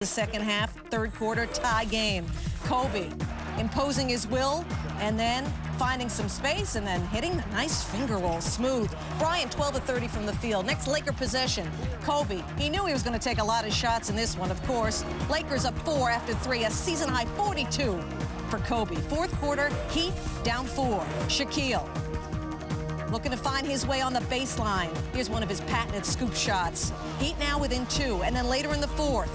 The second half, third quarter, tie game. Kobe imposing his will and then finding some space and then hitting the nice finger roll smooth. Bryant 12 of 30 from the field. Next Laker possession. Kobe, he knew he was going to take a lot of shots in this one, of course. Lakers up 4 after 3, a season high 42 for Kobe. Fourth quarter, Heat down 4. Shaquille looking to find his way on the baseline. Here's one of his patented scoop shots. Heat now within 2, and then later in the fourth,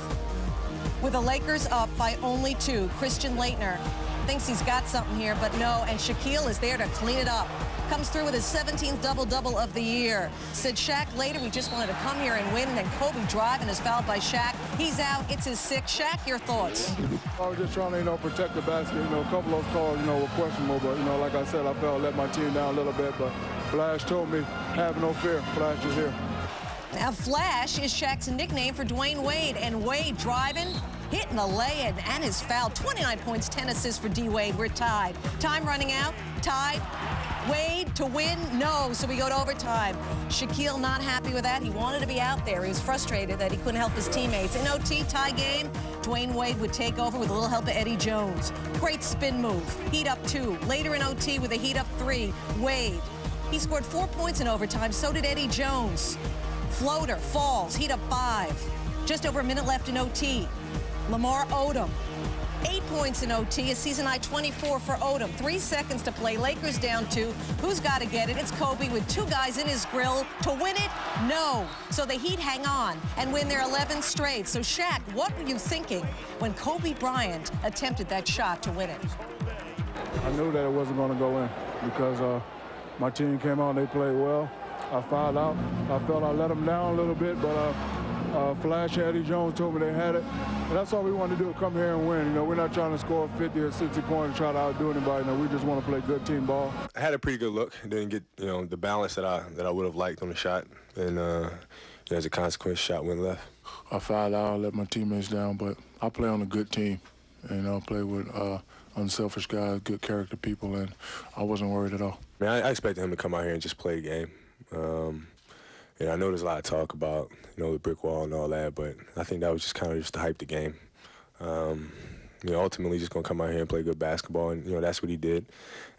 with the Lakers up by only 2, Christian Laettner thinks he's got something here, but no, and Shaquille is there to clean it up. Comes through with his 17th double-double of the year. Said Shaq later, we just wanted to come here and win, and then Kobe driving is fouled by Shaq. He's out, it's his 6th. Shaq, your thoughts? I was just trying to, protect the basket. A couple of those calls, were questionable, but, like I said, I felt I let my team down a little bit, but Flash told me, have no fear, Flash is here. Now, Flash is Shaq's nickname for Dwayne Wade, and Wade driving, hitting the lay-in, and his foul. 29 points, 10 assists for D-Wade. We're tied. Time running out, tied. Wade to win, no, so we go to overtime. Shaquille not happy with that. He wanted to be out there. He was frustrated that he couldn't help his teammates. In OT, tie game, Dwayne Wade would take over with a little help of Eddie Jones. Great spin move. Heat up 2. Later in OT with a Heat up 3, Wade. He scored 4 points in overtime, so did Eddie Jones. Floater falls, Heat up 5. Just over a minute left in OT. Lamar Odom, 8 points in OT, a season high 24 for Odom. 3 seconds to play, Lakers down 2. Who's got to get it? It's Kobe with 2 guys in his grill. To win it? No. So the Heat hang on and win their 11th straight. So Shaq, what were you thinking when Kobe Bryant attempted that shot to win it? I knew that it wasn't going to go in because my team came out and they played well. I fouled out. I felt I let them down a little bit, but Flash and Eddie Jones told me they had it. And that's all we want to do, come here and win. We're not trying to score 50 or 60 points and try to outdo anybody. We just want to play good team ball. I had a pretty good look. Didn't get, the balance that I would have liked on the shot. And as a consequence, shot went left. I fouled out, I let my teammates down, but I play on a good team. And play with unselfish guys, good character people, and I wasn't worried at all. I expected him to come out here and just play the game. I know there's a lot of talk about, the brick wall and all that, but I think that was just kind of just to hype the game. Ultimately just going to come out here and play good basketball, and, that's what he did.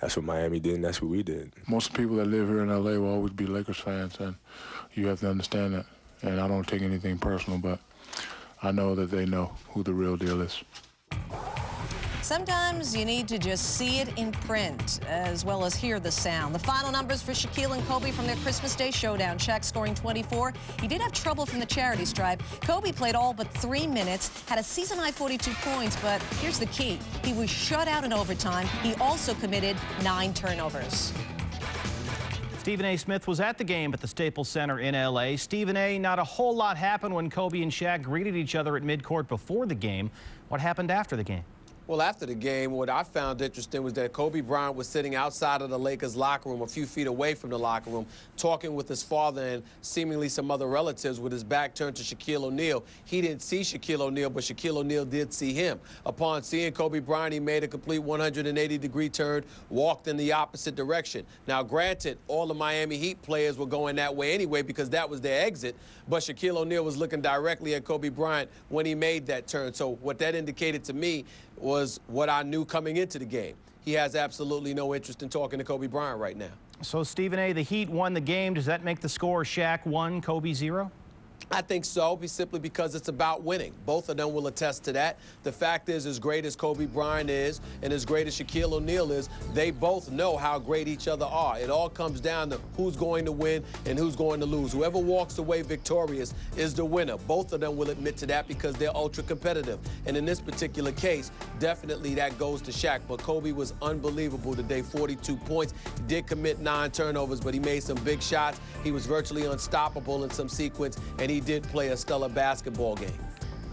That's what Miami did, and that's what we did. Most people that live here in L.A. will always be Lakers fans, and you have to understand that. And I don't take anything personal, but I know that they know who the real deal is. Sometimes you need to just see it in print as well as hear the sound. The final numbers for Shaquille and Kobe from their Christmas Day showdown. Shaq scoring 24. He did have trouble from the charity stripe. Kobe played all but 3 minutes, had a season-high 42 points, but here's the key. He was shut out in overtime. He also committed 9 turnovers. Stephen A. Smith was at the game at the Staples Center in L.A. Stephen A., not a whole lot happened when Kobe and Shaq greeted each other at midcourt before the game. What happened after the game? Well, after the game, what I found interesting was that Kobe Bryant was sitting outside of the Lakers locker room, a few feet away from the locker room, talking with his father and seemingly some other relatives with his back turned to Shaquille O'Neal. He didn't see Shaquille O'Neal, but Shaquille O'Neal did see him. Upon seeing Kobe Bryant, he made a complete 180-degree turn, walked in the opposite direction. Now, granted, all the Miami Heat players were going that way anyway because that was their exit, but Shaquille O'Neal was looking directly at Kobe Bryant when he made that turn. So what that indicated to me was what I knew coming into the game. He has absolutely no interest in talking to Kobe Bryant right now. So, Stephen A., the Heat won the game. Does that make the score Shaq 1, Kobe 0? I think so, simply because it's about winning. Both of them will attest to that. The fact is, as great as Kobe Bryant is and as great as Shaquille O'Neal is, they both know how great each other are. It all comes down to who's going to win and who's going to lose. Whoever walks away victorious is the winner. Both of them will admit to that because they're ultra competitive. And in this particular case, definitely that goes to Shaq. But Kobe was unbelievable today, 42 points. He did commit 9 turnovers, but he made some big shots. He was virtually unstoppable in some sequence, and he did play a stellar basketball game.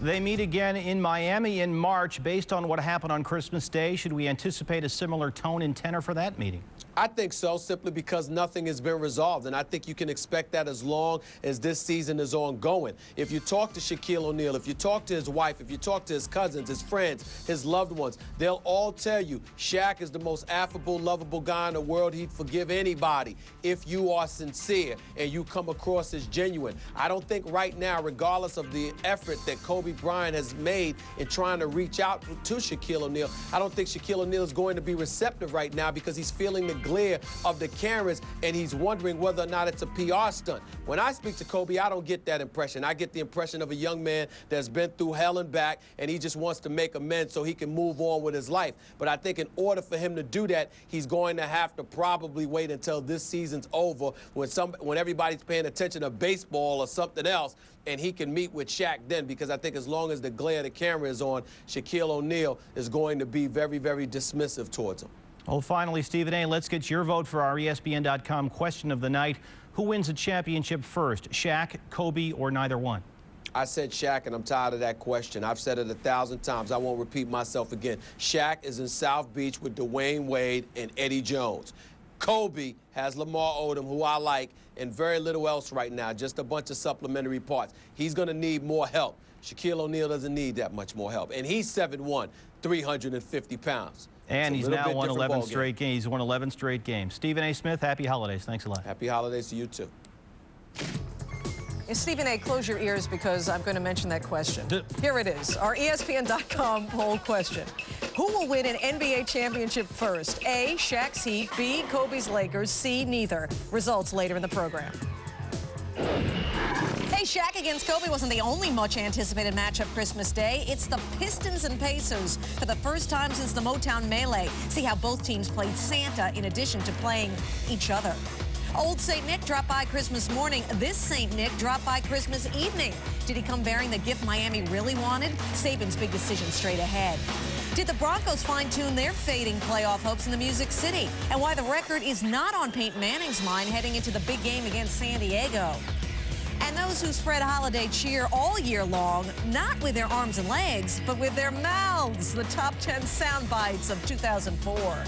They meet again in Miami in March. Based on what happened on Christmas Day, should we anticipate a similar tone and tenor for that meeting? I think so, simply because nothing has been resolved, and I think you can expect that as long as this season is ongoing. If you talk to Shaquille O'Neal, if you talk to his wife, if you talk to his cousins, his friends, his loved ones, they'll all tell you Shaq is the most affable, lovable guy in the world. He'd forgive anybody if you are sincere and you come across as genuine. I don't think right now, regardless of the effort that Kobe Kobe Bryant has made in trying to reach out to Shaquille O'Neal. I don't think Shaquille O'Neal is going to be receptive right now because he's feeling the glare of the cameras and he's wondering whether or not it's a PR stunt. When I speak to Kobe, I don't get that impression. I get the impression of a young man that's been through hell and back, and he just wants to make amends so he can move on with his life. But I think in order for him to do that, he's going to have to probably wait until this season's over when everybody's paying attention to baseball or something else, and he can meet with Shaq then, because I think as long as the glare of the camera is on, Shaquille O'Neal is going to be very, very dismissive towards him. Well, finally, Stephen A., let's get your vote for our ESPN.com question of the night. Who wins a championship first, Shaq, Kobe, or neither one? I said Shaq, and I'm tired of that question. I've said it 1,000 times. I won't repeat myself again. Shaq is in South Beach with Dwayne Wade and Eddie Jones. Kobe has Lamar Odom, who I like, and very little else right now, just a bunch of supplementary parts. He's going to need more help. Shaquille O'Neal doesn't need that much more help. And he's 7'1", 350 pounds. And he's now won 11 straight games. He's won 11 straight games. Stephen A. Smith, happy holidays. Thanks a lot. Happy holidays to you, too. And Stephen A., close your ears because I'm going to mention that question. Here it is, our ESPN.com poll question. Who will win an NBA championship first? A, Shaq's Heat, B, Kobe's Lakers, C, neither. Results later in the program. Hey, Shaq against Kobe wasn't the only much-anticipated matchup Christmas Day. It's the Pistons and Pacers for the first time since the Motown Melee. See how both teams played Santa in addition to playing each other. Old St. Nick dropped by Christmas morning. This St. Nick dropped by Christmas evening. Did he come bearing the gift Miami really wanted? Saban's big decision straight ahead. Did the Broncos fine-tune their fading playoff hopes in the Music City? And why the record is not on Peyton Manning's mind heading into the big game against San Diego. And those who spread holiday cheer all year long, not with their arms and legs, but with their mouths. The top 10 sound bites of 2004.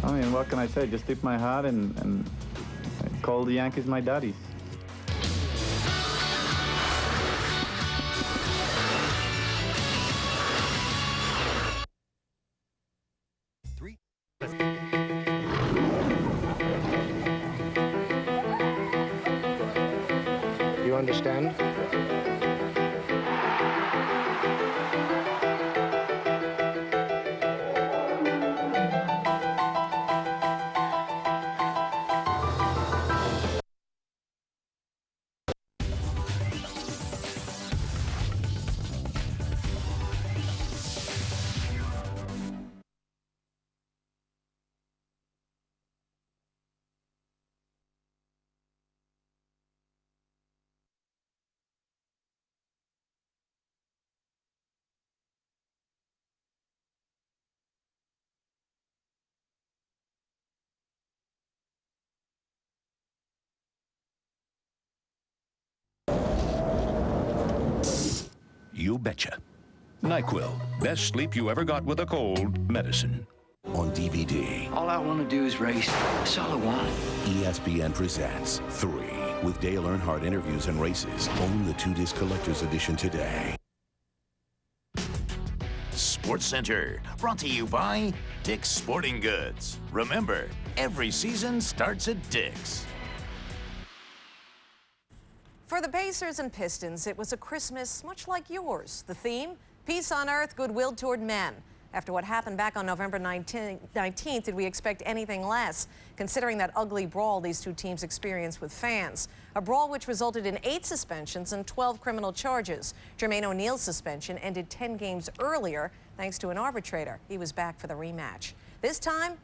I mean, what can I say? Just tip my hat and call the Yankees my daddies. You understand? You betcha. NyQuil, best sleep you ever got with a cold, medicine. On DVD. All I want to do is race. That's all I want. ESPN presents 3 with Dale Earnhardt interviews and races. Own the 2-disc collector's edition today. SportsCenter, brought to you by Dick's Sporting Goods. Remember, every season starts at Dick's. For the Pacers and Pistons, it was a Christmas much like yours. The theme, peace on earth, goodwill toward men. After what happened back on November 19th, did we expect anything less, considering that ugly brawl these two teams experienced with fans? A brawl which resulted in 8 suspensions and 12 criminal charges. Jermaine O'Neal's suspension ended 10 games earlier thanks to an arbitrator. He was back for the rematch. This time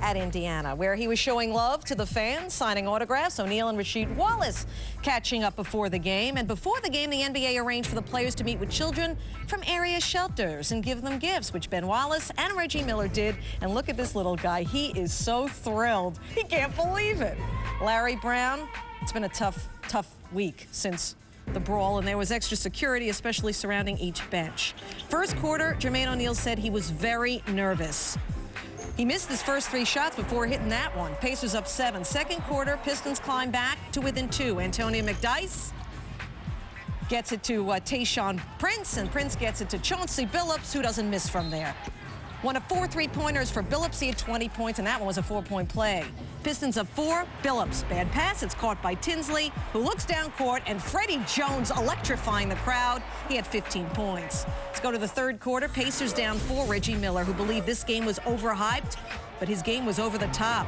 at Indiana, where he was showing love to the fans, signing autographs. O'Neal and Rasheed Wallace catching up before the game. And before the game, the NBA arranged for the players to meet with children from area shelters and give them gifts, which Ben Wallace and Reggie Miller did. And look at this little guy. He is so thrilled. He can't believe it. Larry Brown, it's been a tough week since the brawl, and there was extra security, especially surrounding each bench. First quarter, Jermaine O'Neal said he was very nervous. He missed his first 3 shots before hitting that one. Pacers up 7. Second quarter, Pistons climb back to within 2. Antonio McDyess gets it to Tayshaun Prince, and Prince gets it to Chauncey Billups, who doesn't miss from there. One of 4 3-pointers for Billups. He had 20 points, and that one was a 4-point play. Pistons up 4. Billups, bad pass. It's caught by Tinsley, who looks down court, and Freddie Jones electrifying the crowd. He had 15 points. Let's go to the third quarter. Pacers down 4. Reggie Miller, who believed this game was overhyped, but his game was over the top.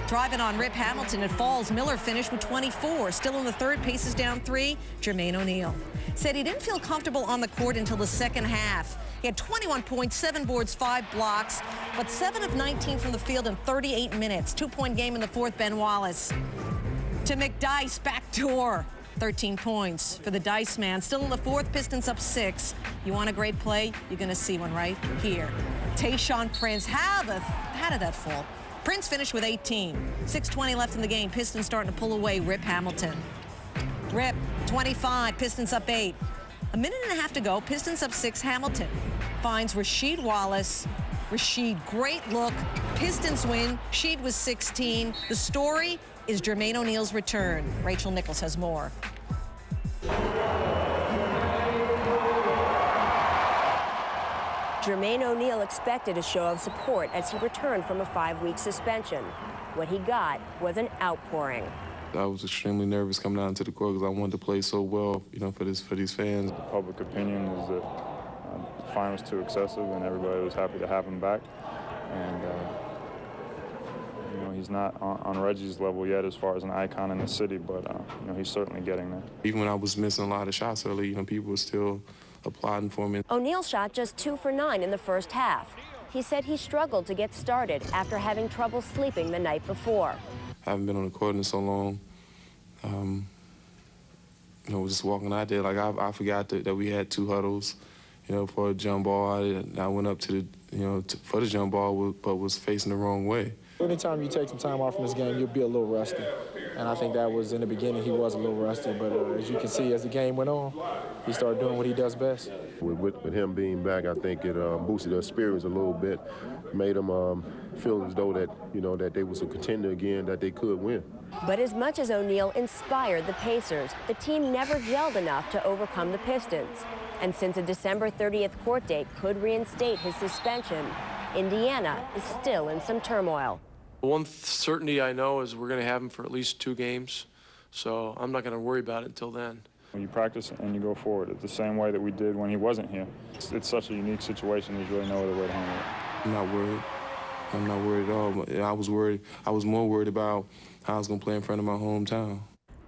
Driving on Rip Hamilton, it falls. Miller finished with 24. Still in the third, Pacers down 3. Jermaine O'Neal said he didn't feel comfortable on the court until the second half. He had 21 points, 7 boards, 5 blocks, but 7 of 19 from the field in 38 minutes. 2-point game in the fourth, Ben Wallace. To McDice, backdoor. 13 points for the Dice man. Still in the fourth, Pistons up 6. You want a great play? You're going to see one right here. Tayshaun Prince. How did that fall? Prince finished with 18. 6:20 left in the game. Pistons starting to pull away. Rip Hamilton. Rip, 25. Pistons up 8. A minute and a half to go. Pistons up 6. Hamilton finds Rasheed Wallace. Rasheed, great look. Pistons win. Sheed was 16. The story is Jermaine O'Neal's return. Rachel Nichols has more. Jermaine O'Neal expected a show of support as he returned from a 5-week suspension. What he got was an outpouring. I was extremely nervous coming out into the court because I wanted to play so well, you know, for these fans. The public opinion is that the fine was too excessive, and everybody was happy to have him back. And you know, he's not on Reggie's level yet as far as an icon in the city, but you know, he's certainly getting there. Even when I was missing a lot of shots early, you know, people were still applauding for me. O'Neal shot just 2 for 9 in the first half. He said he struggled to get started after having trouble sleeping the night before. I haven't been on the court in so long. You know, just walking out there, like I forgot that we had 2 huddles, you know, for a jump ball. I went up to the, you know, for the jump ball, but was facing the wrong way. Anytime you take some time off from this game, you'll be a little rusty. And I think that was in the beginning, he was a little rusty. But as you can see, as the game went on, he started doing what he does best. With him being back, I think it boosted their spirits a little bit, made them feel as though that, you know, that they was a contender again, that they could win. But as much as O'Neal inspired the Pacers, the team never gelled enough to overcome the Pistons. And since a December 30th court date could reinstate his suspension, Indiana is still in some turmoil. One certainty I know is we're going to have him for at least 2 games, so I'm not going to worry about it until then. You practice and you go forward. It's the same way that we did when he wasn't here. It's such a unique situation, there's really no other way to handle it. I'm not worried. I'm not worried at all. I was worried. I was more worried about how I was going to play in front of my hometown.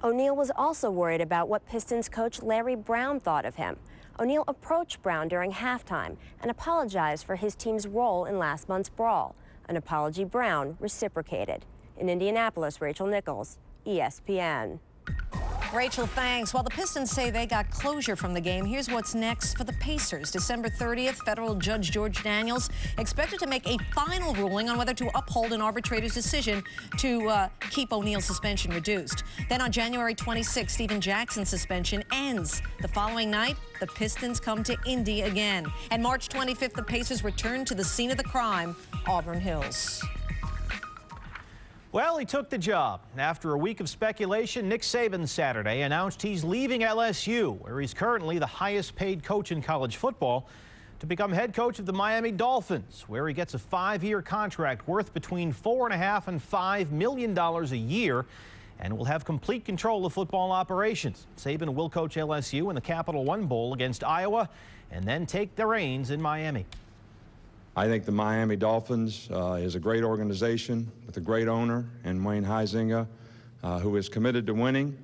O'Neal was also worried about what Pistons coach Larry Brown thought of him. O'Neal approached Brown during halftime and apologized for his team's role in last month's brawl. An apology Brown reciprocated. In Indianapolis, Rachel Nichols, ESPN. Rachel, thanks. While the Pistons say they got closure from the game, here's what's next for the Pacers. December 30th, federal judge George Daniels expected to make a final ruling on whether to uphold an arbitrator's decision to keep O'Neal's suspension reduced. Then on January 26th, Stephen Jackson's suspension ends. The following night, the Pistons come to Indy again. And March 25th, the Pacers return to the scene of the crime, Auburn Hills. Well, he took the job. After a week of speculation, Nick Saban Saturday announced he's leaving LSU, where he's currently the highest paid coach in college football, to become head coach of the Miami Dolphins, where he gets a 5-year contract worth between $4.5 and $5 million a year and will have complete control of football operations. Saban will coach LSU in the Capital One Bowl against Iowa and then take the reins in Miami. I think the Miami Dolphins is a great organization with a great owner and Wayne Huizenga, who is committed to winning.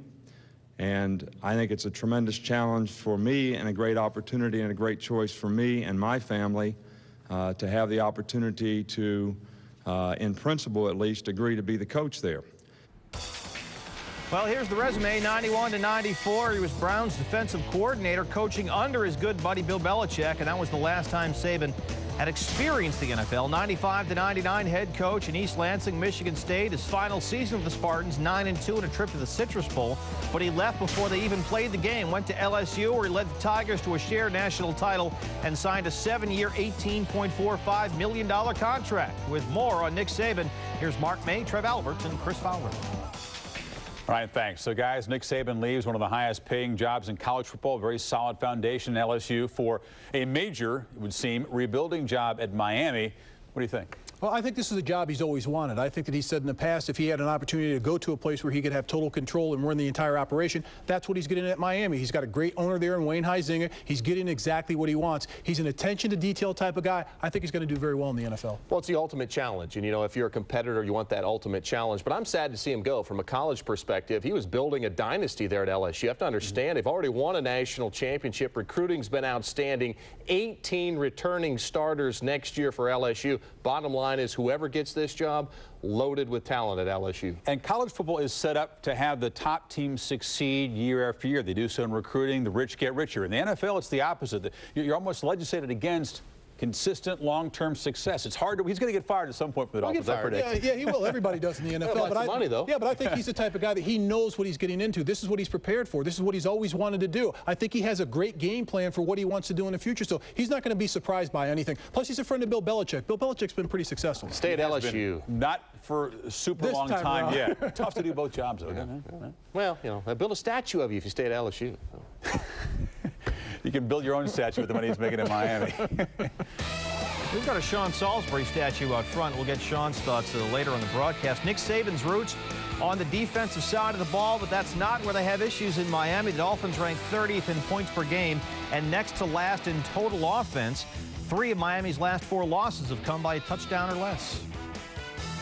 And I think it's a tremendous challenge for me and a great opportunity and a great choice for me and my family to have the opportunity to, in principle at least, agree to be the coach there. Well, here's the resume, 91 to 94. He was Brown's defensive coordinator, coaching under his good buddy Bill Belichick, and that was the last time Saban had experienced the NFL. 95 to 99 head coach in East Lansing, Michigan State. His final season with the Spartans, 9-2 in a trip to the Citrus Bowl, but he left before they even played the game. Went to LSU, where he led the Tigers to a shared national title and signed a 7-year, $18.45 million contract. With more on Nick Saban, here's Mark May, Trev Alberts, and Chris Fowler. All right, thanks. So, guys, Nick Saban leaves one of the highest-paying jobs in college football. Very solid foundation in LSU for a major, it would seem, rebuilding job at Miami. What do you think? Well, I think this is a job he's always wanted. I think that he said in the past if he had an opportunity to go to a place where he could have total control and run the entire operation, that's what he's getting at Miami. He's got a great owner there in Wayne Huizenga. He's getting exactly what he wants. He's an attention to detail type of guy. I think he's going to do very well in the NFL. Well, it's the ultimate challenge. And, you know, if you're a competitor, you want that ultimate challenge. But I'm sad to see him go. From a college perspective, he was building a dynasty there at LSU. You have to understand, they've already won a national championship. Recruiting's been outstanding. 18 returning starters next year for LSU. Bottom line is whoever gets this job, loaded with talent at LSU. And college football is set up to have the top teams succeed year after year. They do so in recruiting. The rich get richer. In the NFL, it's the opposite. You're almost legislated against consistent long-term success. It's hard to, he's going to get fired at some point for the Dolphins, I predict. Yeah, he will. Everybody does in the NFL. But money, though. Yeah, but I think he's the type of guy that he knows what he's getting into. This is what he's prepared for. This is what he's always wanted to do. I think he has a great game plan for what he wants to do in the future, so he's not going to be surprised by anything. Plus, he's a friend of Bill Belichick. Bill Belichick's been pretty successful. Stay at LSU. Not for a super long time yet. Tough to do both jobs, though, isn't it? Well, you know, build a statue of you if you stay at LSU. You can build your own statue with the money he's making in Miami. We've got a Sean Salisbury statue out front. We'll get Sean's thoughts later on the broadcast. Nick Saban's roots on the defensive side of the ball, but that's not where they have issues in Miami. The Dolphins ranked 30th in points per game and next to last in total offense. 3 of Miami's last 4 losses have come by a touchdown or less.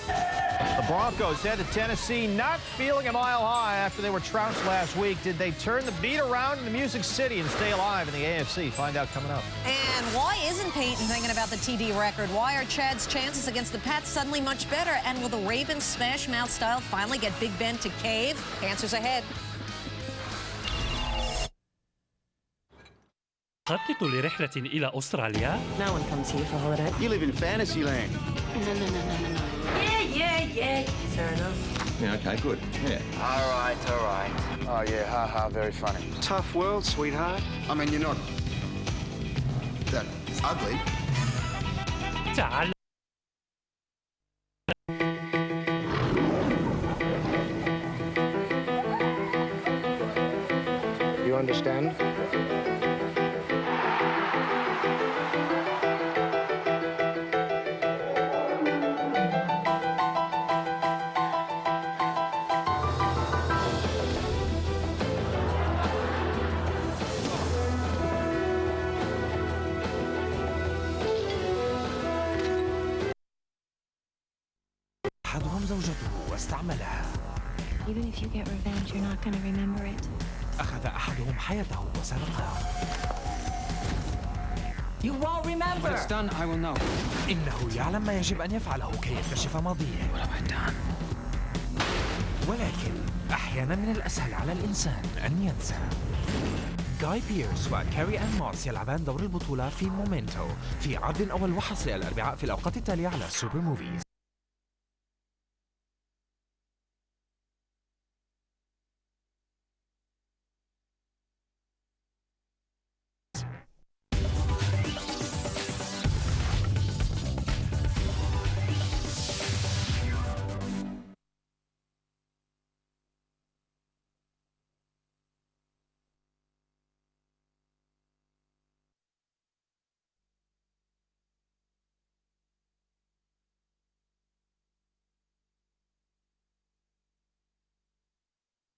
The Broncos head to Tennessee, not feeling a mile high after they were trounced last week. Did they turn the beat around in the Music City and stay alive in the AFC? Find out coming up. And why isn't Peyton thinking about the TD record? Why are Chad's chances against the Pats suddenly much better? And will the Ravens smash mouth style finally get Big Ben to cave? Answers ahead. خطط لرحلة إلى أستراليا. No one comes here for holiday. You live in fantasy land. No. Yeah. Fair enough. Yeah, okay, good. Yeah. All right. Oh, yeah, ha, very funny. Tough world, sweetheart. I mean, you're not that ugly. تعال. You understand? زوجته واستعملها. Even if you get revenge, you're not going to remember it. أخذ أحدهم حياته وسرقها. You won't remember. When it's done, I will know. إنه يعلم ما يجب أن يفعله كي يكتشف ماضيه. What have I done? ولكن أحيانا من الأسهل على الإنسان أن ينسى. جاي بيرس وكاري آن مارس يلعبان دور البطولة في مومنتو في عرض أول وحصري الأربعاء في الأوقات التالية على سوبر موفيز.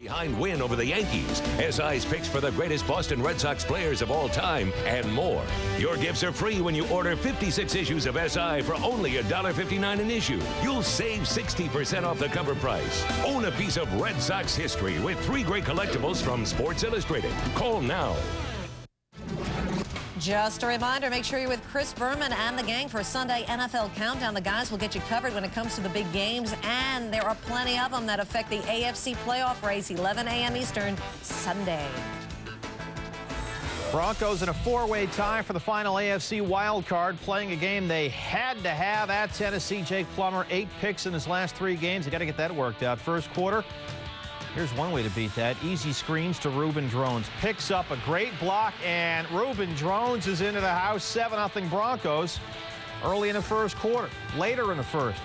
Behind win over the Yankees, SI's picks for the greatest Boston Red Sox players of all time, and more. Your gifts are free when you order 56 issues of SI for only $1.59 an issue. You'll save 60% off the cover price. Own a piece of Red Sox history with 3 great collectibles from Sports Illustrated. Call now. Just a reminder, make sure you're with Chris Berman and the gang for a Sunday NFL Countdown. The guys will get you covered when it comes to the big games, and there are plenty of them that affect the AFC playoff race, 11 a.m. Eastern, Sunday. Broncos in a 4-way tie for the final AFC wild card, playing a game they had to have at Tennessee. Jake Plummer, 8 picks in his last 3 games. They got to get that worked out. First quarter, here's one way to beat that. Easy screens to Reuben Drones. Picks up a great block, and Reuben Drones is into the house. 7-0 Broncos early in the first quarter. Later in the first,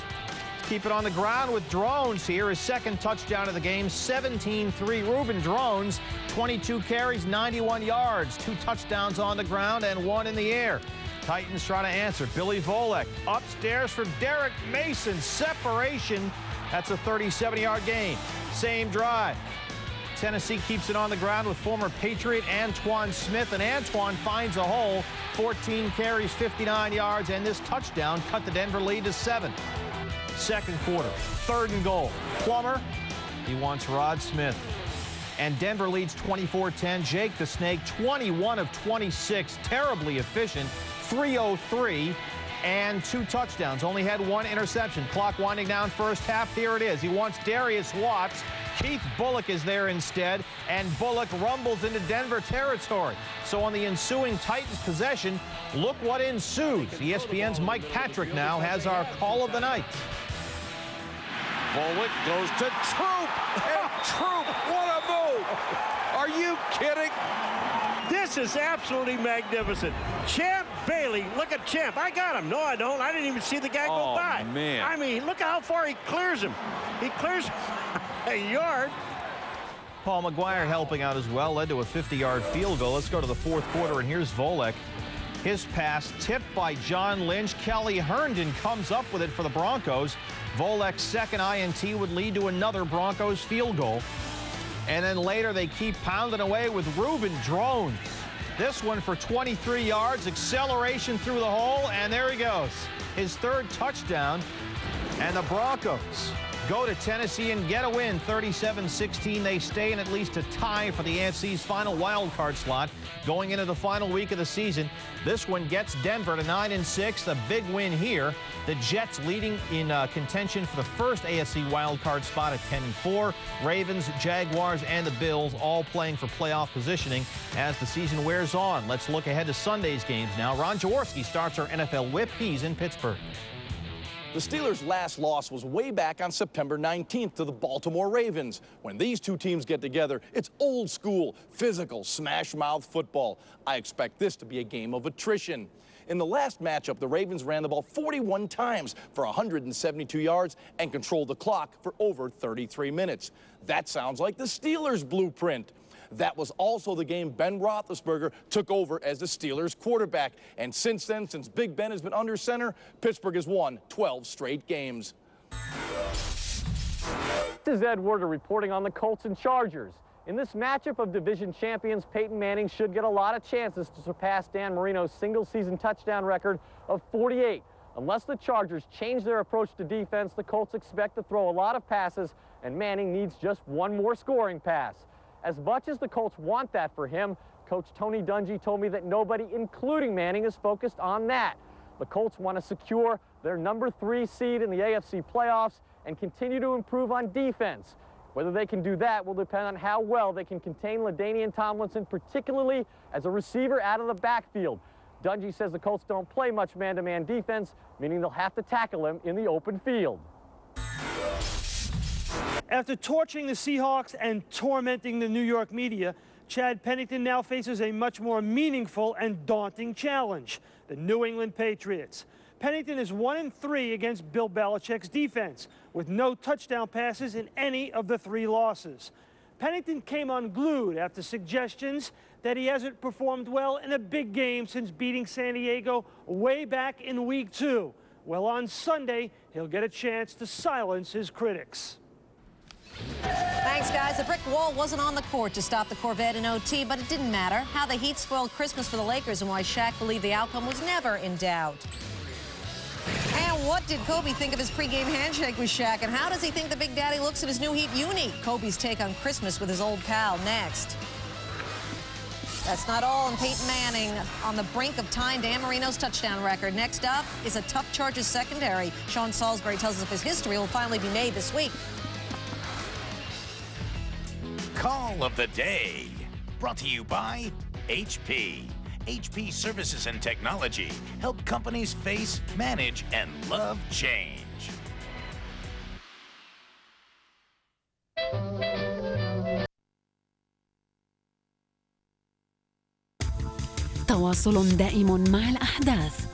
keep it on the ground with Drones here. His second touchdown of the game, 17-3. Reuben Drones, 22 carries, 91 yards. 2 touchdowns on the ground and 1 in the air. Titans trying to answer. Billy Volek upstairs for Derek Mason. Separation. That's a 37-yard gain. Same drive. Tennessee keeps it on the ground with former Patriot Antoine Smith, and Antoine finds a hole. 14 carries, 59 yards, and this touchdown cut the Denver lead to 7. Second quarter, 3rd and goal. Plummer, he wants Rod Smith. And Denver leads 24-10. Jake the Snake, 21 of 26, terribly efficient, 303, and 2 touchdowns. Only had 1 interception. Clock winding down first half. Here it is. He wants Darius Watts. Keith Bullock is there instead, and Bullock rumbles into Denver territory. So on the ensuing Titans possession, look what ensues. ESPN's Mike Patrick now has our call of the night. Bullock goes to Troop, and Troop, what a move! Are you kidding? This is absolutely magnificent. Champ Bailey, look at Champ. I got him. No, I don't. I didn't even see the guy go by. Man. I mean, look at how far he clears him. He clears a yard. Paul McGuire helping out as well, led to a 50-yard field goal. Let's go to the 4th quarter, and here's Volek. His pass tipped by John Lynch. Kelly Herndon comes up with it for the Broncos. Volek's second INT would lead to another Broncos field goal. And then later they keep pounding away with Reuben Drones. This one for 23 yards, acceleration through the hole, and there he goes. His 3rd touchdown, and the Broncos go to Tennessee and get a win, 37-16. They stay in at least a tie for the AFC's final wild card slot going into the final week of the season. This one gets Denver to 9-6, a big win here. The Jets leading in contention for the first AFC wild card spot at 10-4. Ravens, Jaguars, and the Bills all playing for playoff positioning as the season wears on. Let's look ahead to Sunday's games now. Ron Jaworski starts our NFL whip. He's in Pittsburgh. The Steelers' last loss was way back on September 19th to the Baltimore Ravens. When these two teams get together, it's old school, physical, smash-mouth football. I expect this to be a game of attrition. In the last matchup, the Ravens ran the ball 41 times for 172 yards and controlled the clock for over 33 minutes. That sounds like the Steelers' blueprint. That was also the game Ben Roethlisberger took over as the Steelers quarterback. And since then, since Big Ben has been under center, Pittsburgh has won 12 straight games. This is Ed Werder reporting on the Colts and Chargers. In this matchup of division champions, Peyton Manning should get a lot of chances to surpass Dan Marino's single-season touchdown record of 48. Unless the Chargers change their approach to defense, the Colts expect to throw a lot of passes, and Manning needs just 1 more scoring pass. As much as the Colts want that for him, Coach Tony Dungy told me that nobody, including Manning, is focused on that. The Colts want to secure their number 3 seed in the AFC playoffs and continue to improve on defense. Whether they can do that will depend on how well they can contain LaDainian Tomlinson, particularly as a receiver out of the backfield. Dungy says the Colts don't play much man-to-man defense, meaning they'll have to tackle him in the open field. After torching the Seahawks and tormenting the New York media, Chad Pennington now faces a much more meaningful and daunting challenge, the New England Patriots. Pennington is 1-3 against Bill Belichick's defense, with no touchdown passes in any of the 3 losses. Pennington came unglued after suggestions that he hasn't performed well in a big game since beating San Diego way back in Week 2. Well, on Sunday, he'll get a chance to silence his critics. Thanks, guys. The brick wall wasn't on the court to stop the Corvette in OT, but it didn't matter. How the Heat spoiled Christmas for the Lakers and why Shaq believed the outcome was never in doubt. And what did Kobe think of his pregame handshake with Shaq, and how does he think the Big Daddy looks in his new Heat uni? Kobe's take on Christmas with his old pal next. That's not all, and Peyton Manning on the brink of tying Dan Marino's touchdown record. Next up is a tough Chargers secondary. Sean Salisbury tells us if his history will finally be made this week. Call of the day, brought to you by HP. HP Services and Technology help companies face, manage, and love change. تواصل دائم مع الأحداث.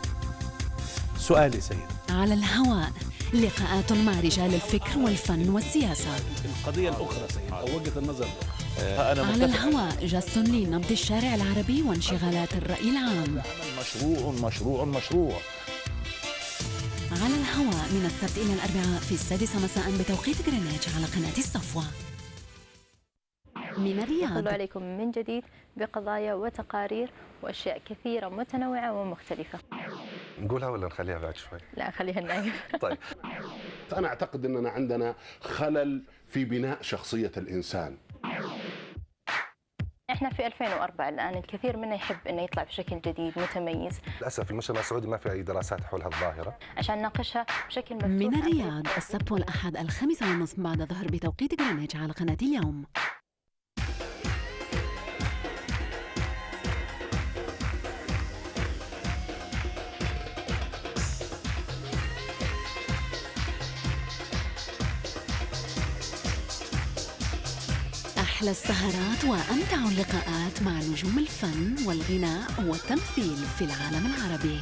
سؤالي سيد. على الهواء لقاءات مع رجال الفكر والفن والسياسة. القضية الأخرى سيد أو وجهة النظر على الهواء جاستون لي نبض الشارع العربي وانشغالات الرأي العام. مشروع. على الهواء من السبت إلى الأربعاء في 6 مساء بتوقيت غرينتش على قناة الصفوة. من الرياض نطلع عليكم من جديد بقضايا وتقارير وأشياء كثيرة متنوعة ومختلفة. نقولها ولا نخليها بعد شوي؟ لا خليها النايف. طيب. أنا أعتقد أننا عندنا خلل في بناء شخصية الإنسان. احنا في 2004 الآن، الكثير منا يحب انه يطلع بشكل جديد متميز. للاسف المجتمع السعودي ما في اي دراسات حول هالظاهره. عشان نناقشها بشكل مفتوح. من الرياض السبت والأحد 5:30 بعد الظهر بتوقيت غرينتش على قناة اليوم. أحلى السهرات وأمتع اللقاءات مع نجوم الفن والغناء والتمثيل في العالم العربي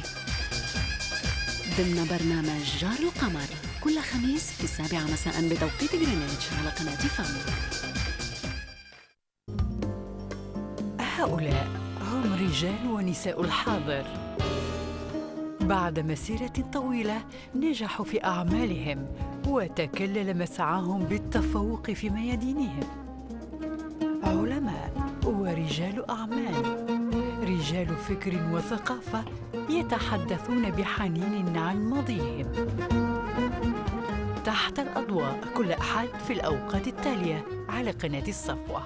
ضمن برنامج جار القمر كل خميس في 7 مساء بتوقيت غرينتش على قناة فن. هؤلاء هم رجال ونساء الحاضر. بعد مسيرة طويلة نجحوا في أعمالهم وتكلل مسعاهم بالتفوق في ميادينهم. علماء ورجال أعمال، رجال فكر وثقافة يتحدثون بحنين عن ماضيهم. تحت الأضواء كل أحد في الأوقات التالية على قناة الصفوة.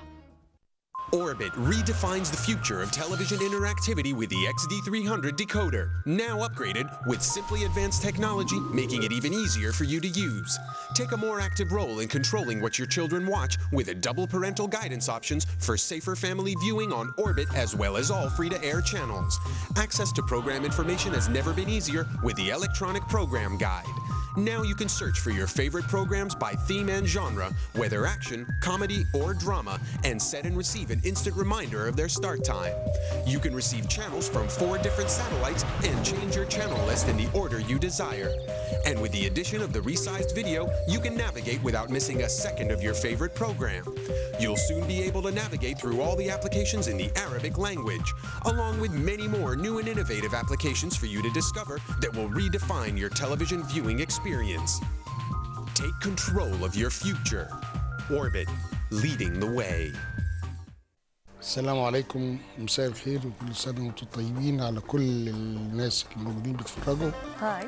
Orbit redefines the future of television interactivity with the XD300 decoder. Now upgraded with simply advanced technology, making it even easier for you to use. Take a more active role in controlling what your children watch with a double parental guidance options for safer family viewing on Orbit as well as all free-to-air channels. Access to program information has never been easier with the electronic program guide. Now you can search for your favorite programs by theme and genre, whether action, comedy, or drama, and set and receive an instant reminder of their start time. You can receive channels from 4 different satellites and change your channel list in the order you desire. And with the addition of the resized video, you can navigate without missing a second of your favorite program. You'll soon be able to navigate through all the applications in the Arabic language, along with many more new and innovative applications for you to discover that will redefine your television viewing experience. Take control of your future. Orbit, leading the way. السلام عليكم، مساء الخير وكل سنة وانتم طيبين على كل الناس اللي موجودين بيتفرجوا. هاي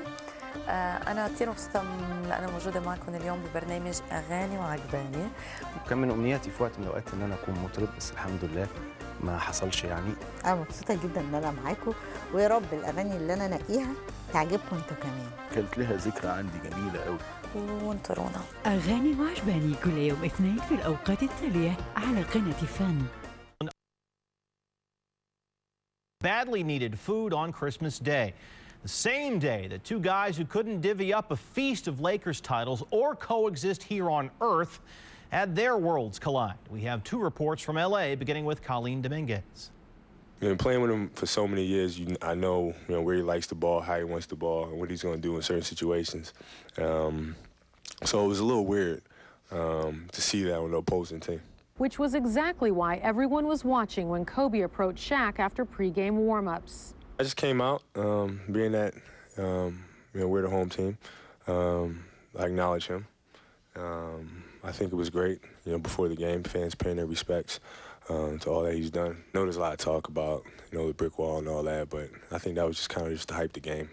أنا كثير مبسوطة إن أنا موجودة معكم اليوم ببرنامج أغاني وعجباني. وكان من أمنياتي في وقت من الأوقات إن أنا أكون مطرب، بس الحمد لله ما حصلش يعني. أنا مبسوطة جدا إن أنا معاكم، ويا رب الأغاني اللي أنا نقيها تعجبكم أنتوا كمان. كانت لها ذكرى عندي جميلة قوي. وانطرونا. أغاني وعجباني كل يوم اثنين في الأوقات التالية على قناة فن. Badly needed food on Christmas Day. The same day that 2 guys who couldn't divvy up a feast of Lakers titles or coexist here on Earth had their worlds collide. We have 2 reports from LA, beginning with Colleen Dominguez. Playing with him for so many years, I know where he likes the ball, how he wants the ball, and what he's going to do in certain situations. So it was a little weird to see that on the opposing team. Which was exactly why everyone was watching when Kobe approached Shaq after pregame warm-ups. I just came out, being that we're the home team. I acknowledge him. I think it was great, before the game, fans paying their respects to all that he's done. I know there's a lot of talk about, the brick wall and all that, but I think that was just kind of just to hype the game.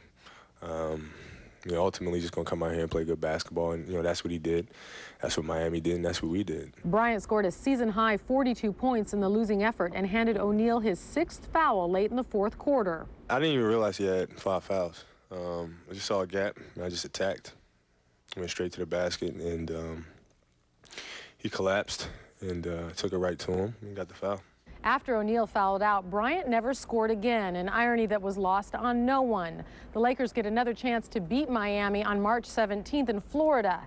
Ultimately just going to come out here and play good basketball, and, that's what he did. That's what Miami did, and that's what we did. Bryant scored a season-high 42 points in the losing effort and handed O'Neal his 6th foul late in the 4th quarter. I didn't even realize he had 5 fouls. I just saw a gap, and I just attacked. Went straight to the basket, and he collapsed and took it right to him and got the foul. After O'Neal fouled out, Bryant never scored again, an irony that was lost on no one. The Lakers get another chance to beat Miami on March 17th in Florida.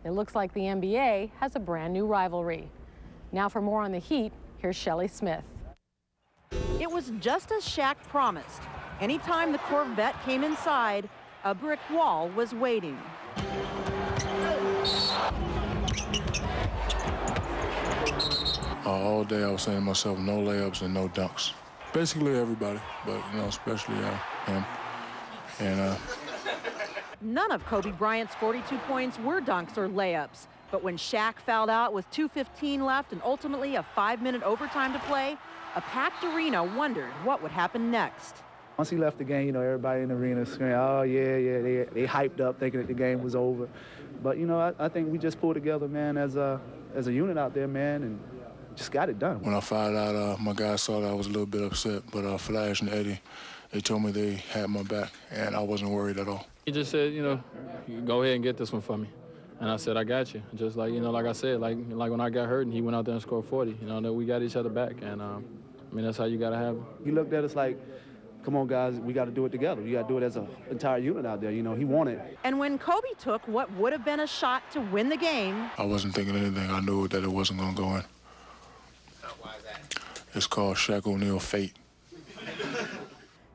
It looks like the NBA has a brand new rivalry. Now for more on the Heat, here's Shelley Smith. It was just as Shaq promised. Anytime the Corvette came inside, a brick wall was waiting. All day I was saying to myself, no layups and no dunks. Basically everybody, but, you know, especially him. And None of Kobe Bryant's 42 points were dunks or layups. But when Shaq fouled out with 2:15 left and ultimately a 5-minute overtime to play, a packed arena wondered what would happen next. Once he left the game, you know, everybody in the arena screamed, oh, yeah, they hyped up thinking that the game was over. But, you know, I think we just pulled together, man, as a unit out there, man, and just got it done. When I found out, my guys saw that I was a little bit upset, but Flash and Eddie, they told me they had my back, and I wasn't worried at all. He just said, you know, you go ahead and get this one for me. And I said, I got you. Just like, you know, like I said, like when I got hurt and he went out there and scored 40, you know, that we got each other back. And, I mean, that's how you got to have it. He looked at us like, come on, guys, we got to do it together. You got to do it as an entire unit out there. You know, he wanted. And when Kobe took what would have been a shot to win the game, I wasn't thinking anything. I knew that it wasn't going to go in. Why is that? It's called Shaq O'Neal fate.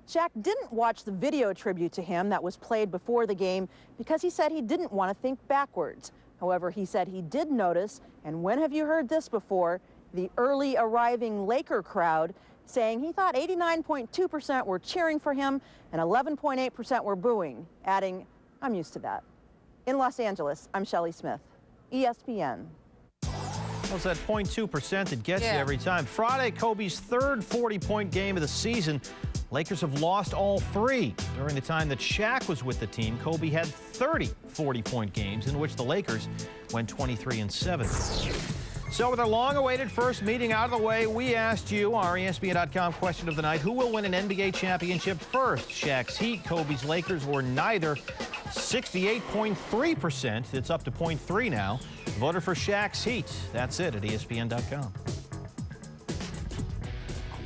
Shaq didn't watch the video tribute to him that was played before the game because he said he didn't want to think backwards. However, he said he did notice, and when have you heard this before, the early arriving Laker crowd saying he thought 89.2% were cheering for him and 11.8% were booing, adding, I'm used to that. In Los Angeles, I'm Shelley Smith, ESPN. What's that 0.2% that gets you every time? Friday, Kobe's third 40-point game of the season. Lakers have lost all three. During the time that Shaq was with the team, Kobe had 30 40-point games in which the Lakers went 23-7. So with our long-awaited first meeting out of the way, we asked you, our ESPN.com question of the night, who will win an NBA championship first? Shaq's Heat, Kobe's Lakers, or neither? 68.3%. It's up to 0.3 now. Voted for Shaq's Heat. That's it at ESPN.com.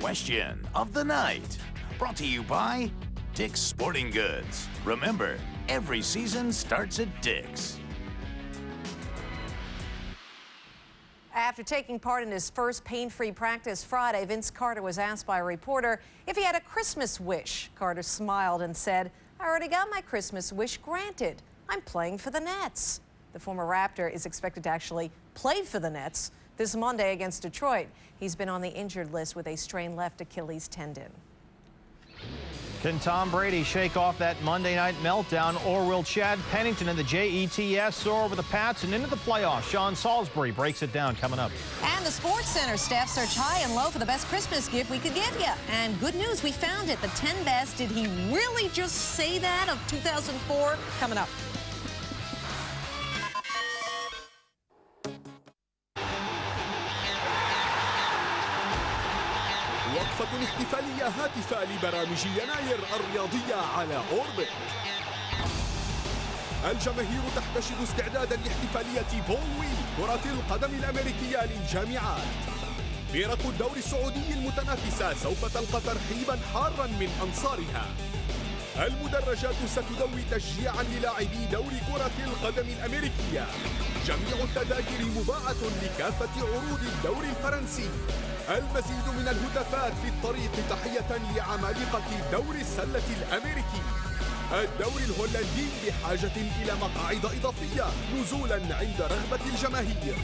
Question of the night. Brought to you by Dick's Sporting Goods. Remember, every season starts at Dick's. After taking part in his first pain-free practice Friday, Vince Carter was asked by a reporter if he had a Christmas wish. Carter smiled and said, I already got my Christmas wish granted. I'm playing for the Nets. The former Raptor is expected to actually play for the Nets this Monday against Detroit. He's been on the injured list with a strained left Achilles tendon. Can Tom Brady shake off that Monday night meltdown, or will Chad Pennington and the Jets soar over the Pats and into the playoffs? Sean Salisbury breaks it down coming up. And the SportsCenter staff search high and low for the best Christmas gift we could give you. And good news, we found it. The 10 best. Did he really just say that of 2004? Coming up. وقفة احتفالية هاتفة لبرامج يناير الرياضية على أوربت. الجماهير تحتشد استعدادا لاحتفالية بول كرة القدم الأمريكية للجامعات. فرق الدوري السعودي المتنافسة سوف تلقى ترحيبا حارا من أنصارها. المدرجات ستدوي تشجيعا للاعبي دوري كرة القدم الأمريكية. جميع التذاكر مباعة لكافة عروض الدوري الفرنسي. المزيد من الهتافات في الطريق تحية لعمالقة دوري السلة الأمريكي. الدوري الهولندي بحاجة إلى مقاعد إضافية نزولا عند رغبة الجماهير.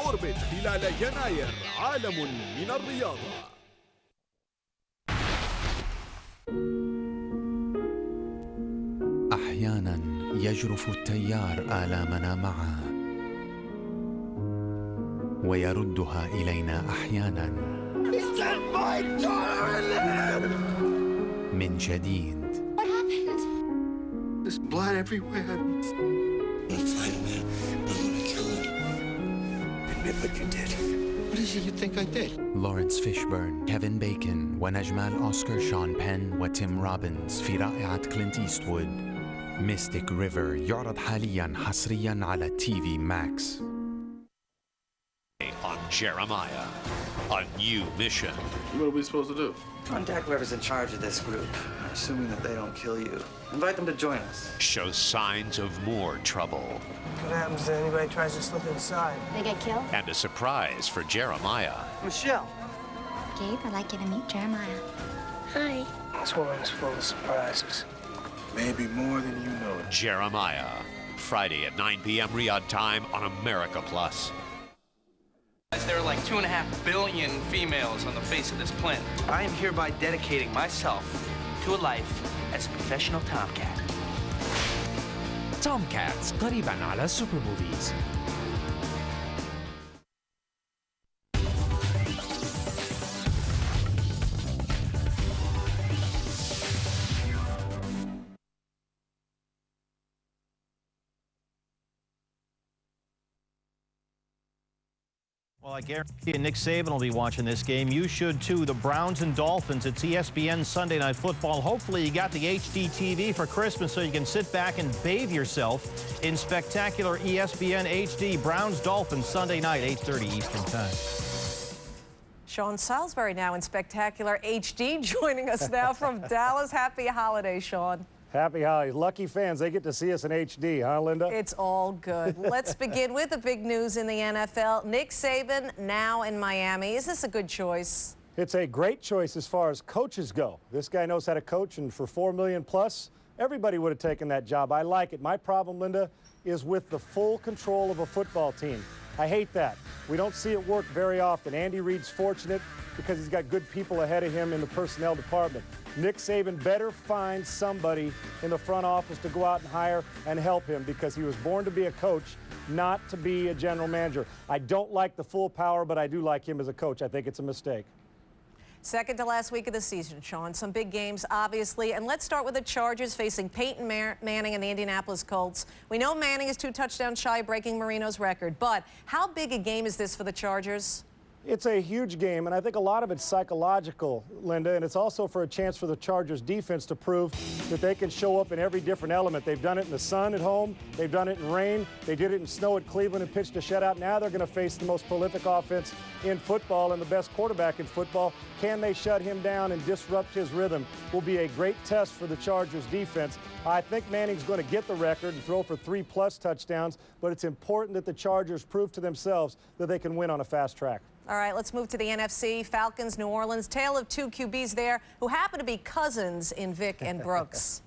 أوربت خلال يناير، عالم من الرياضة. أحيانا يجرف التيار آلامنا معه ويردها إلينا أحيانا من جديد. There's blood everywhere. You're fighting me. I'm gonna kill him. Admit what you did. What is it you think I did? لورنس فيشبرن، كيفن بيكن، ونجمال أوسكار شون بين وتيم روبنز في رائعة كلينت إيستوود. ميستيك ريفر يعرض حاليا حصريا على تي في ماكس. On Jeremiah, a new mission. What are we supposed to do? Contact whoever's in charge of this group, assuming that they don't kill you. Invite them to join us. Shows signs of more trouble. What happens if anybody tries to slip inside? They get killed? And a surprise for Jeremiah. Michelle. Gabe, I'd like you to meet Jeremiah. Hi. This woman's full of surprises. Maybe more than you know. Jeremiah, Friday at 9 p.m. Riyadh time on America Plus. There are like 2.5 billion females on the face of this planet. I am hereby dedicating myself to a life as a professional tomcat. Tomcats قريبا على سوبر موفيز. Well, I guarantee you Nick Saban will be watching this game. You should too. The Browns and Dolphins. It's ESPN Sunday Night Football. Hopefully you got the HD TV for Christmas so you can sit back and bathe yourself in spectacular ESPN HD. Browns Dolphins Sunday night, 8:30 Eastern Time. Sean Salisbury now in spectacular HD, joining us now from Dallas. Happy holidays, Sean. Happy holidays. Lucky fans, they get to see us in HD, huh, Linda? It's all good. Let's begin with the big news in the NFL. Nick Saban now in Miami. Is this a good choice? It's a great choice as far as coaches go. This guy knows how to coach, and for $4 million plus, everybody would have taken that job. I like it. My problem, Linda, is with the full control of a football team. I hate that. We don't see it work very often. Andy Reid's fortunate because he's got good people ahead of him in the personnel department. Nick Saban better find somebody in the front office to go out and hire and help him, because he was born to be a coach, not to be a general manager. I don't like the full power, but I do like him as a coach. I think it's a mistake. Second to last week of the season, Sean. Some big games, obviously. And let's start with the Chargers facing Peyton Manning and the Indianapolis Colts. We know Manning is 2 touchdowns shy of breaking Marino's record, but how big a game is this for the Chargers? It's a huge game, and I think a lot of it's psychological, Linda, and it's also for a chance for the Chargers defense to prove that they can show up in every different element. They've done it in the sun at home. They've done it in rain. They did it in snow at Cleveland and pitched a shutout. Now they're going to face the most prolific offense in football and the best quarterback in football. Can they shut him down and disrupt his rhythm? Will be a great test for the Chargers defense. I think Manning's going to get the record and throw for 3+ touchdowns, but it's important that the Chargers prove to themselves that they can win on a fast track. All right, let's move to the NFC. Falcons, New Orleans. Tale of 2 QBs there who happen to be cousins in Vic and Brooks.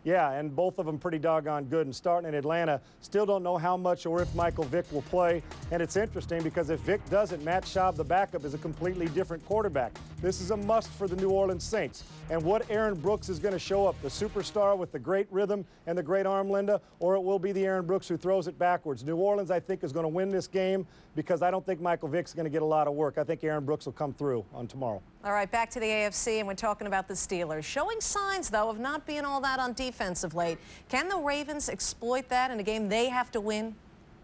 Yeah, and both of them pretty doggone good. And starting in Atlanta, still don't know how much or if Michael Vick will play. And it's interesting because if Vick doesn't, Matt Schaub, the backup, is a completely different quarterback. This is a must for the New Orleans Saints. And what Aaron Brooks is going to show up, the superstar with the great rhythm and the great arm, Linda, or it will be the Aaron Brooks who throws it backwards. New Orleans, I think, is going to win this game because I don't think Michael Vick's going to get a lot of work. I think Aaron Brooks will come through on tomorrow. All right, back to the AFC, and we're talking about the Steelers. Showing signs, though, of not being all that on defense of late. Can the Ravens exploit that in a game they have to win?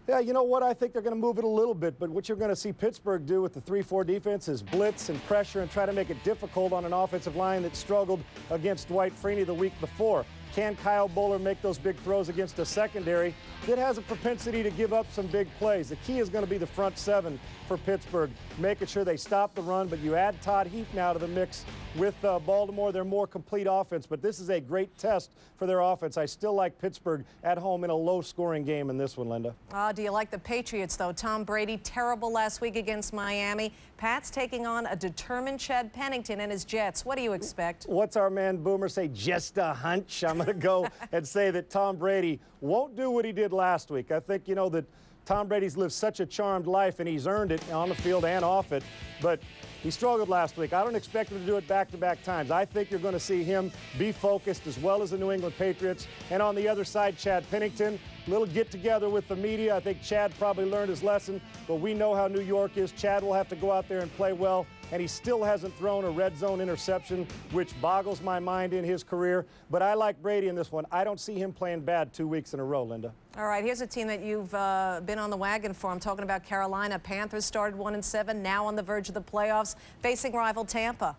Yeah, you know what? I think they're going to move it a little bit, but what you're going to see Pittsburgh do with the 3-4 defense is blitz and pressure and try to make it difficult on an offensive line that struggled against Dwight Freeney the week before. Can Kyle Bowler make those big throws against a secondary that has a propensity to give up some big plays? The key is going to be the front seven for Pittsburgh, making sure they stop the run, but you add Todd Heap now to the mix with Baltimore. They're more complete offense, but this is a great test for their offense. I still like Pittsburgh at home in a low-scoring game in this one, Linda. Do you like the Patriots, though? Tom Brady, terrible last week against Miami. Pat's taking on a determined Chad Pennington and his Jets. What do you expect? What's our man Boomer say? Just a hunch. I'm going to go and say that Tom Brady won't do what he did last week. I think, you know, that Tom Brady's lived such a charmed life, and he's earned it on the field and off it, but he struggled last week. I don't expect him to do it back-to-back times. I think you're going to see him be focused as well as the New England Patriots. And on the other side, Chad Pennington, little get-together with the media. I think Chad probably learned his lesson, but we know how New York is. Chad will have to go out there and play well, and he still hasn't thrown a red zone interception, which boggles my mind in his career. But I like Brady in this one. I don't see him playing bad 2 weeks in a row, Linda. All right, here's a team that you've been on the wagon for. I'm talking about Carolina. Panthers started 1-7, now on the verge of the playoffs, facing rival Tampa.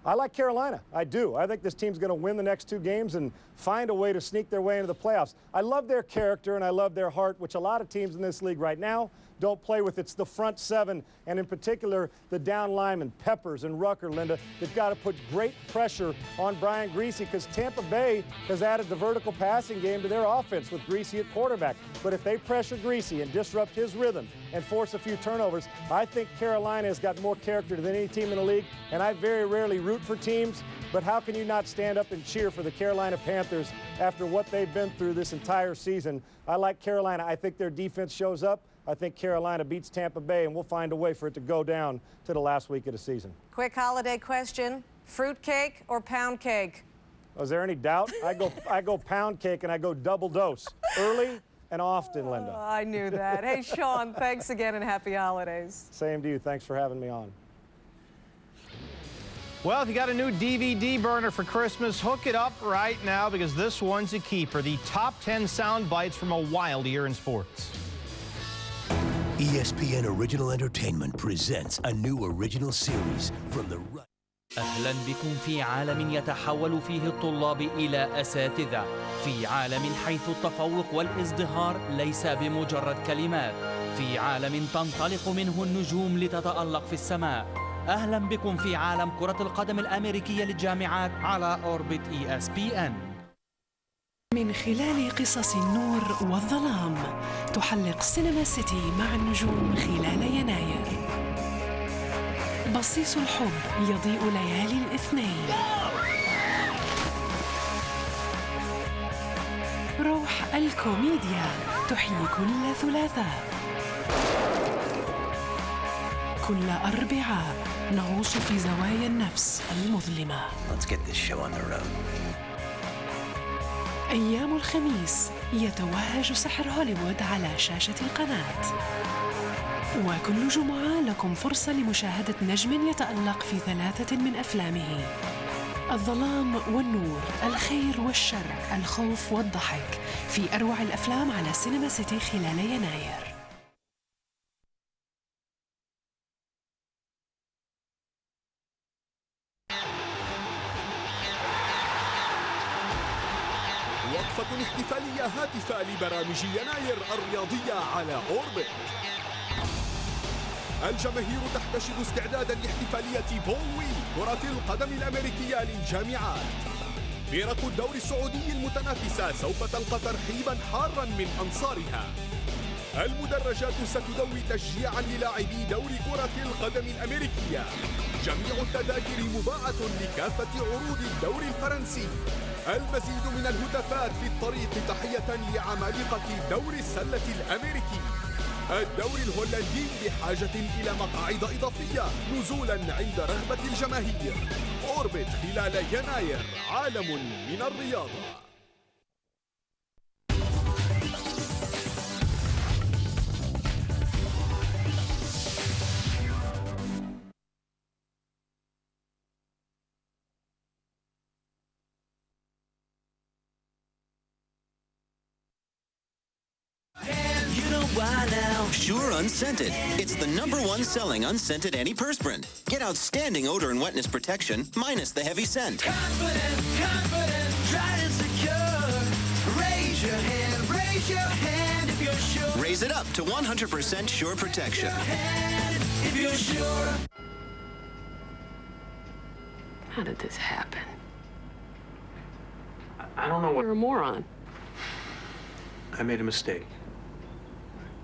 I like Carolina. I do. I think this team's going to win the next 2 games and find a way to sneak their way into the playoffs. I love their character and I love their heart, which a lot of teams in this league right now don't play with. It's the front seven, and in particular, the down linemen, Peppers and Rucker, Linda. They've got to put great pressure on Brian Griese because Tampa Bay has added the vertical passing game to their offense with Griese at quarterback. But if they pressure Griese and disrupt his rhythm and force a few turnovers, I think Carolina has got more character than any team in the league, and I very rarely root for teams, but how can you not stand up and cheer for the Carolina Panthers after what they've been through this entire season? I like Carolina. I think their defense shows up. I think Carolina beats Tampa Bay, and we'll find a way for it to go down to the last week of the season. Quick holiday question, fruit cake or pound cake? Was there any doubt? I go pound cake, and I go double dose, early and often, Linda. Oh, I knew that. Hey, Sean, thanks again and happy holidays. Same to you. Thanks for having me on. Well, if you got a new DVD burner for Christmas, hook it up right now because this one's a keeper. The top 10 sound bites from a wild year in sports. ESPN Original Entertainment presents a new original series from the... أهلا بكم في عالم يتحول فيه الطلاب إلى أساتذة، في عالم حيث التفوق والازدهار ليس بمجرد كلمات، في عالم تنطلق منه النجوم لتتألق في السماء. أهلا بكم في عالم كرة القدم الأمريكية للجامعات على أوربت ESPN. من خلال قصص النور والظلام تحلق سينما سيتي مع النجوم خلال يناير. بصيص الحب يضيء ليالي الاثنين. روح الكوميديا تحيي كل ثلاثاء. كل أربعاء نغوص في زوايا النفس المظلمة. Let's get this show on the road. أيام الخميس يتوهج سحر هوليوود على شاشة القناة. وكل جمعة لكم فرصة لمشاهدة نجم يتألق في 3 من أفلامه: الظلام والنور، الخير والشر، الخوف والضحك، في أروع الأفلام على سينما سيتي خلال يناير. وقفة احتفالية هادفة لبرامج يناير الرياضية على أوربت. الجماهير تحتشد استعدادا لاحتفالية بولوي كرة القدم الأمريكية للجامعات. فرق الدوري السعودي المتنافسة سوف تلقى ترحيبا حارا من أنصارها. المدرجات ستدوي تشجيعا للاعبي دوري كرة القدم الأمريكية. جميع التذاكر مباعة لكافة عروض الدوري الفرنسي. المزيد من الهتافات في الطريق تحية لعمالقة دوري السلة الأمريكي. الدوري الهولندي بحاجة إلى مقاعد إضافية نزولا عند رغبة الجماهير. أوربت خلال يناير، عالم من الرياضة. Why now? Sure Unscented. It's the #1 selling unscented antiperspirant. Get outstanding odor and wetness protection, minus the heavy scent. Confident, tried and secure. Raise your hand if you're sure. Raise it up to 100% sure protection. If you're sure. How did this happen? I don't know what... You're a moron. I made a mistake.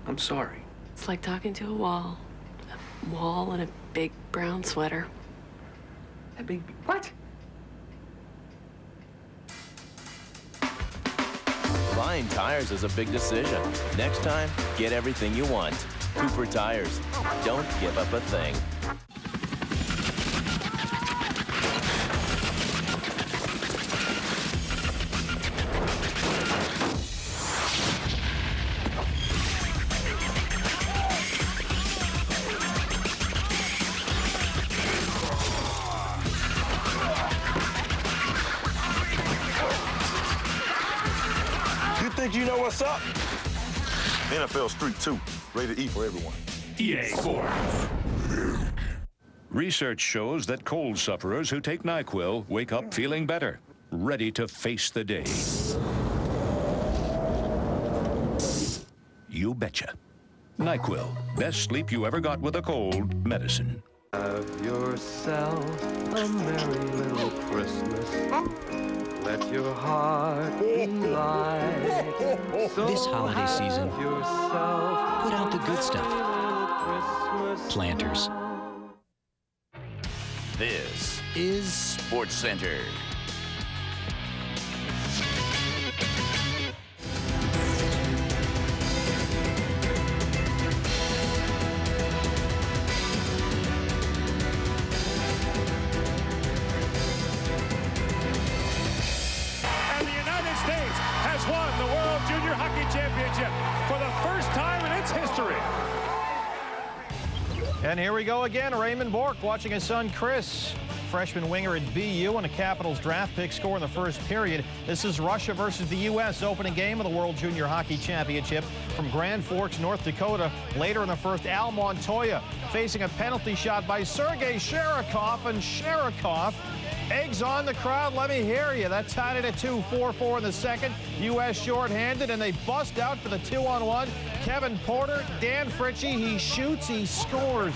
I'm sorry. It's like talking to a wall in a big brown sweater. A big... What? Buying tires is a big decision. Next time, get everything you want. Cooper Tires. Don't give up a thing. Think you know what's up? NFL Street 2, rated E for everyone. EA Sports. Research shows that cold sufferers who take NyQuil wake up feeling better, ready to face the day. You betcha. NyQuil, best sleep you ever got with a cold medicine. Have yourself a merry little Christmas. Let your heart be light. This holiday season, put out the good stuff. Planters. This is SportsCenter. Hockey Championship for the first time in its history. And here we go again. Raymond Bourque watching his son Chris, freshman winger at BU, and a Capitals draft pick score in the first period. This is Russia versus the U.S. opening game of the World Junior Hockey Championship from Grand Forks, North Dakota. Later in the first, Al Montoya facing a penalty shot by Sergei Sherikov, and Sherikov eggs on the crowd. Let me hear you. That tied it at 2, 4-4 in the second. U.S. shorthanded, and they bust out for the 2-on-1. Kevin Porter, Dan Fritchie, he shoots, he scores.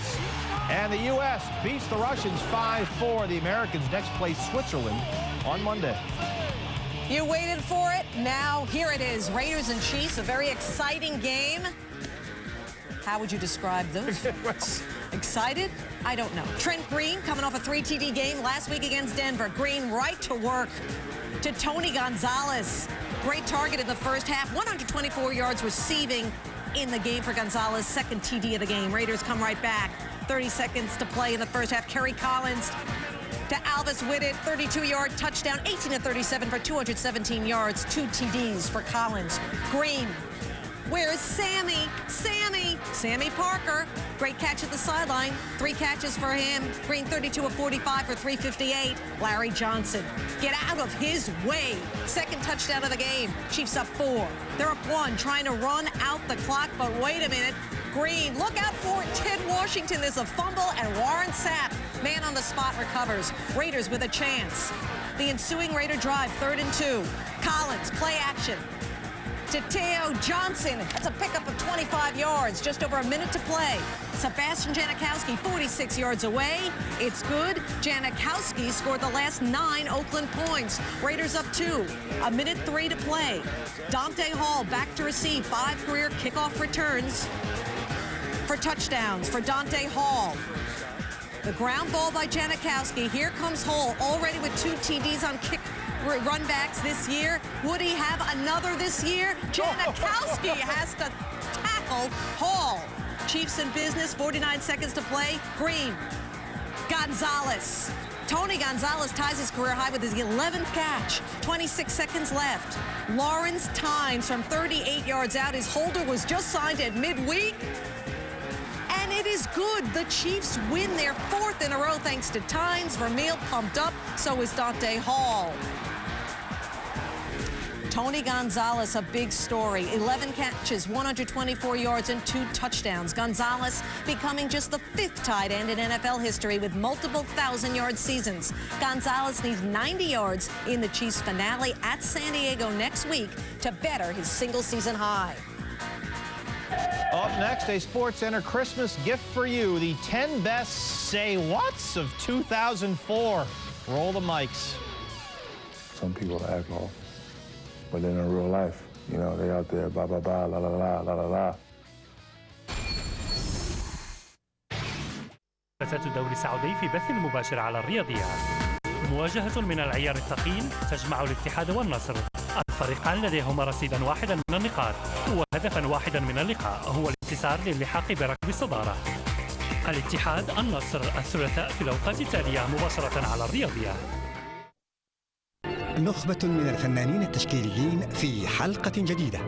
And the U.S. beats the Russians 5-4. The Americans next play Switzerland on Monday. You waited for it. Now here it is. Raiders and Chiefs, a very exciting game. How would you describe those? Excited? I don't know. Trent Green coming off a 3 TD game last week against Denver. Green right to work to Tony Gonzalez. Great target in the first half. 124 yards receiving in the game for Gonzalez. Second TD of the game. Raiders come right back. 30 seconds to play in the first half. Kerry Collins to Alvis Whitted. 32-yard touchdown. 18-37 for 217 yards. 2 TDs for Collins. Green. Where is Sammy? Sammy Parker. Great catch at the sideline. 3 catches for him. Green 32 of 45 for 358. Larry Johnson. Get out of his way. Second touchdown of the game. Chiefs up 4. They're up 1, trying to run out the clock, but wait a minute. Green, look out for Ted Washington. There's a fumble, and Warren Sapp, man on the spot, recovers. Raiders with a chance. The ensuing Raider drive, 3rd and 2. Collins, play action. To Teo Johnson. That's a pickup of 25 yards, just over a minute to play. Sebastian Janikowski, 46 yards away. It's good. Janikowski scored the last 9 Oakland points. Raiders up 2. 1:03 to play. Dante Hall back to receive. 5 career kickoff returns for touchdowns for Dante Hall. The ground ball by Janikowski. Here comes Hall, already with 2 TDs on kick runbacks this year. Would he have another this year? Janikowski has to tackle Hall. Chiefs in business, 49 seconds to play. Green, Gonzalez. Tony Gonzalez ties his career high with his 11th catch. 26 seconds left. Lawrence Tynes from 38 yards out. His holder was just signed at midweek. And it is good. The Chiefs win their 4th in a row thanks to Tynes. Vermeil pumped up. So is Dante Hall. Tony Gonzalez, a big story. 11 catches, 124 yards, and 2 touchdowns. Gonzalez becoming just the 5th tight end in NFL history with multiple 1,000-yard seasons. Gonzalez needs 90 yards in the Chiefs' finale at San Diego next week to better his single-season high. Up next, a SportsCenter Christmas gift for you. The 10 best say-whats of 2004. Roll the mics. Some people act off. But then in real life, you know, they out there, blah, blah, blah, la, la, la, la, la, la. منافسات الدوري السعودي في بث مباشر على الرياضيات. مواجهة من العيار الثقيل تجمع الاتحاد والنصر. الفريقان لديهما رصيدا واحدا من النقاط وهدفا واحدا من اللقاء هو الانتصار للحاق بركب الصدارة. الاتحاد النصر الثلاثاء في الأوقات التالية مباشرة على الرياضيات. نخبة من الفنانين التشكيليين في حلقة جديدة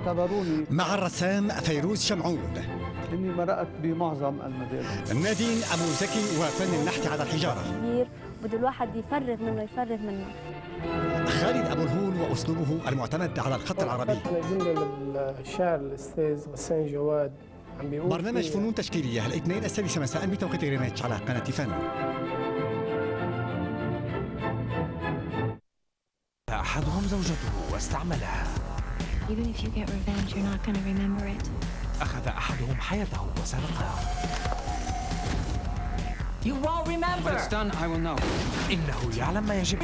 مع الرسام فيروز شمعون. إني مرقت بمعظم المدارس. نادين أبو زكي وفن النحت على الحجارة. كبير بده الواحد يفرغ منه. خالد أبو الهول وأسلوبه المعتمد على الخط العربي. جملة للشاعر الأستاذ غسان جواد عم بيقول برنامج فنون تشكيلية الاثنين 6 مساء بتوقيت غرينتش على قناة فن. أحدهم زوجته واستعملها. Even if you get revenge, you're not going to remember it. أخذ أحدهم حياته وسرقها. You won't remember. When it's done, I will know. إنه يعلم ما يجب.